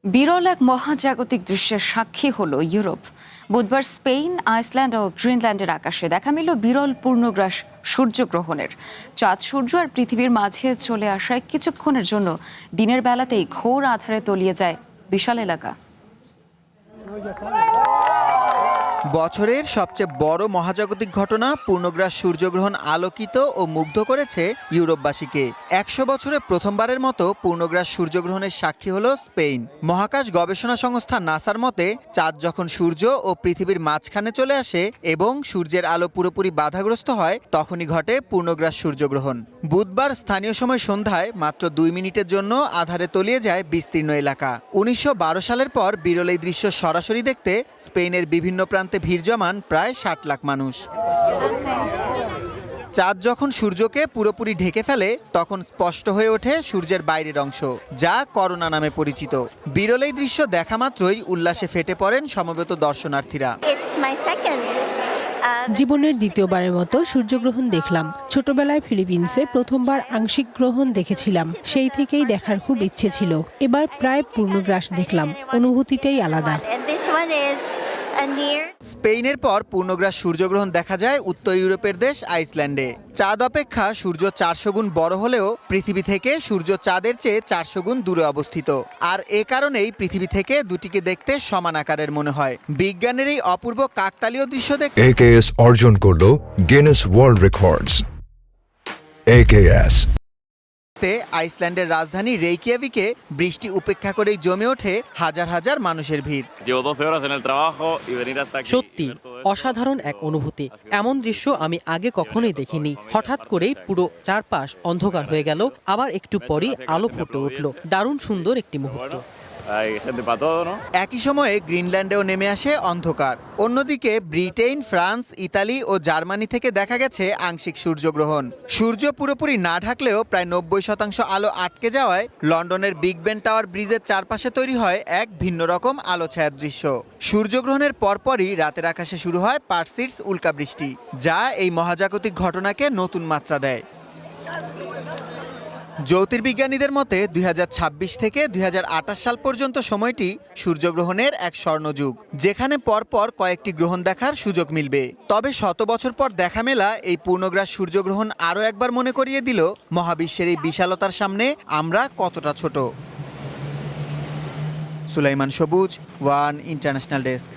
বিরল এক মহাজাগতিক দৃশ্যের সাক্ষী হলো ইউরোপ। বুধবার স্পেন, আইসল্যান্ড ও গ্রিনল্যান্ডের আকাশে দেখা মিলল বিরল পূর্ণগ্রাস সূর্যগ্রহণের। চাঁদ, সূর্য আর পৃথিবীর মাঝে চলে আসায় কিছুক্ষণের জন্য দিনের বেলাতেই ঘোর আঁধারে তলিয়ে যায় বিশাল এলাকা। বছরের সবচেয়ে বড় মহাজাগতিক ঘটনা পূর্ণগ্রাস সূর্যগ্রহণ আলোকিত ও মুগ্ধ করেছে ইউরোপবাসীকে। ১০০ বছরে প্রথমবারের মতো পূর্ণগ্রাস সূর্যগ্রহণের সাক্ষী হলো স্পেন। মহাকাশ গবেষণা সংস্থা নাসার মতে, চাঁদ যখন সূর্য ও পৃথিবীর মাঝখানে চলে আসে এবং সূর্যের আলো পুরোপুরি বাধাগ্রস্ত হয়, তখনই ঘটে পূর্ণগ্রাস সূর্যগ্রহণ। বুধবার স্থানীয় সময় সন্ধ্যায় মাত্র ২ মিনিটের জন্য আধারে তলিয়ে যায় বিস্তীর্ণ এলাকা। ১৯১২ সালের পর বিরল এই দৃশ্য সরাসরি দেখতে স্পেনের বিভিন্ন প্রান্তে ভিড় জমান প্রায় ৬০ লাখ মানুষ। চাঁদ যখন সূর্যকে পুরোপুরি ঢেকে ফেলে, তখন স্পষ্ট হয়ে ওঠে সূর্যের বাইরের অংশ, যা করোনা নামে পরিচিত। বিরল এই দৃশ্য দেখা মাত্রই উল্লাসে ফেটে পড়েন সমবেত দর্শনার্থীরা। জীবনের দ্বিতীয়বারের মতো সূর্যগ্রহণ দেখলাম। ছোটবেলায় ফিলিপিন্সে প্রথমবার আংশিক গ্রহণ দেখেছিলাম, সেই থেকেই দেখার খুব ইচ্ছে ছিল। এবার প্রায় পূর্ণগ্রাস দেখলাম, অনুভূতিটাই আলাদা। স্পেনের পর পূর্ণগ্রাস সূর্যগ্রহণ দেখা যায় উত্তর ইউরোপের দেশ আইসল্যান্ডে। চাঁদ অপেক্ষা সূর্য ৪০০ গুণ বড় হলেও পৃথিবী থেকে সূর্য চাঁদের চেয়ে ৪০০ গুণ দূরে অবস্থিত। আর এ কারণেই পৃথিবী থেকে দুটিকে দেখতে সমান আকারের মনে হয়। বিজ্ঞানের এই অপূর্ব কাকতালীয় দৃশ্য দেখতে AKS অর্জন করলো গিনেস ওয়ার্ল্ড রেকর্ডস। AKS আইসল্যান্ডের রাজধানী রেইকিয়াভিকে বৃষ্টি উপেক্ষা করেই জমে ওঠে হাজার হাজার মানুষের ভিড়। সত্যি অসাধারণ এক অনুভূতি। এমন দৃশ্য আমি আগে কখনোই দেখিনি। হঠাৎ করেই পুরো চারপাশ অন্ধকার হয়ে গেল, আবার একটু পরই আলো ফুটে উঠল। দারুণ সুন্দর একটি মুহূর্ত। একই সময়ে গ্রিনল্যান্ডেও নেমে আসে অন্ধকার। অন্যদিকে ব্রিটেন, ফ্রান্স, ইতালি ও জার্মানি থেকে দেখা গেছে আংশিক সূর্যগ্রহণ। সূর্য পুরোপুরি না ঢাকলেও প্রায় ৯০% আলো আটকে যাওয়ায় লন্ডনের বিগ বেন টাওয়ার ব্রিজের চারপাশে তৈরি হয় এক ভিন্ন রকম আলো ছায়ার দৃশ্য। সূর্যগ্রহণের পরপরই রাতের আকাশে শুরু হয় পারসিডস উল্কাবৃষ্টি, যা এই মহাজাগতিক ঘটনাকে নতুন মাত্রা দেয়। জ্যোতির্বিজ্ঞানীদের মতে ২০২৬ থেকে ২০২৮ সাল পর্যন্ত সময়টি সূর্যগ্রহণের এক স্বর্ণযুগ, যেখানে পরপর কয়েকটি গ্রহণ দেখার সুযোগ মিলবে। তবে ১০০ বছর পর দেখা মেলা এই পূর্ণগ্রাস সূর্যগ্রহণ আরও একবার মনে করিয়ে দিল মহাবিশ্বের এই বিশালতার সামনে আমরা কতটা ছোট। সুলাইমান সবুজ, ওয়ান ইন্টারন্যাশনাল ডেস্ক।